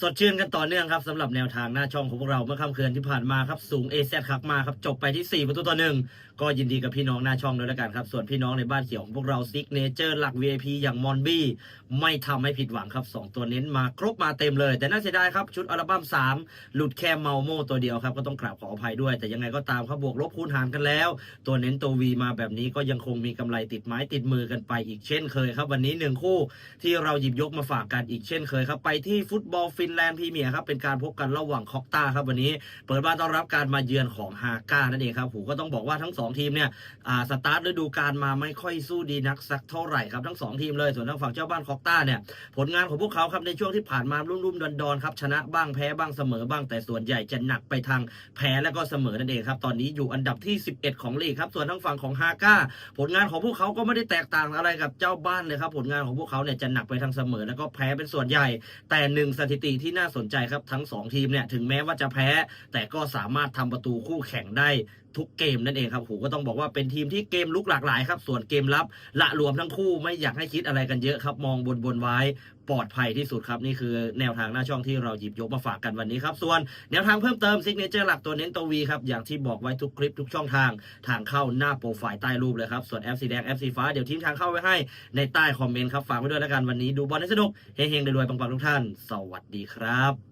สดชื่นกันต่อเนื่องครับสำหรับแนวทางหน้าช่องของพวกเราเมื่อค่ำคืนที่ผ่านมาครับสูง AZ ครับมาครับจบไปที่4-1ก็ยินดีกับพี่น้องหน้าช่องด้วยแล้วกันครับส่วนพี่น้องในบ้านเขียวของพวกเราซิกเนเจอร์หลัก VIP อย่างมอนบี้ไม่ทำให้ผิดหวังครับ2ตัวเน้นมาครบมาเต็มเลยแต่น่าเสียดายครับชุดอัลบั้ม3หลุดแค่เมาโม่ตัวเดียวครับก็ต้องกราบขออภัยด้วยแต่ยังไงก็ตามครับบวกลบคูณหารกันแล้วตัวเน้นตัว V มาแบบนี้ก็ยังคงมีกำไรติดไม้ติดมือกันไปอีกเช่นเคยครับวันนี้1คู่ที่เราหยิบยกมาฝากกันอีกเช่นเคยครับไปที่ฟุตบอลฟินแลนด์พรีเมียร์ครับเป็นการพบกันระหว่างคอกตาครับวันนี้เปิดบ้านต้อนรับการมาเยือนของฮาก้านั่นเองครับก็ต้องบอกว่าทั้ง2ทีมเนี่ยสตาร์ทฤดูกาลมาไม่ค่อยสู้ดีนักสักเท่าไหร่ครับทั้ง2ทีมเลยส่วนทางฝั่งเจ้าบ้านคอกตาเนี่ยผลงานของพวกเขาครับในช่วงที่ผ่านมารุ่มๆดอนๆครับชนะบ้างแพ้บ้างเสมอบ้างแต่ส่วนใหญ่จะหนักไปทางแพ้และก็เสมอนั่นเองครับตอนนี้อยู่อันดับที่11ของลีกครับส่วนทางฝั่งของฮาก้าผลงานของพวกเขาก็ไม่ได้แตกต่างอะไรกับเจ้าบ้านเลยครับผลงานของพวกเขาเนี่ยจะหนักไปทางเสมอแล้วก็แพ้เป็นส่วนใหญ่แต่1สถิติที่น่าสนใจครับทั้ง2ทีมเนี่ยถึงแม้ว่าจะแพ้แต่ก็สามารถทำประตูคู่แข่งได้ทุกเกมนั่นเองครับก็ต้องบอกว่าเป็นทีมที่เกมลุกหลากหลายครับส่วนเกมรับละรวมทั้งคู่ไม่อยากให้คิดอะไรกันเยอะครับมองบนไว้ปลอดภัยที่สุดครับนี่คือแนวทางหน้าช่องที่เราหยิบยกมาฝากกันวันนี้ครับส่วนแนวทางเพิ่มเติมซิกเนเจอร์หลักตัวเน้นตัว V ครับอย่างที่บอกไว้ทุกคลิปทุกช่องทางเข้าหน้าโปรไฟล์ใต้รูปเลยครับส่วนแอปสีแดงแอปสีฟ้าเดี๋ยวทิ้งทางเข้าไว้ให้ในใต้คอมเมนต์ครับฝากไว้ด้วยแล้วกันวันนี้ดูบอลให้สนุกเฮงๆรวยๆปังๆทุกท่านสวัสดีครับ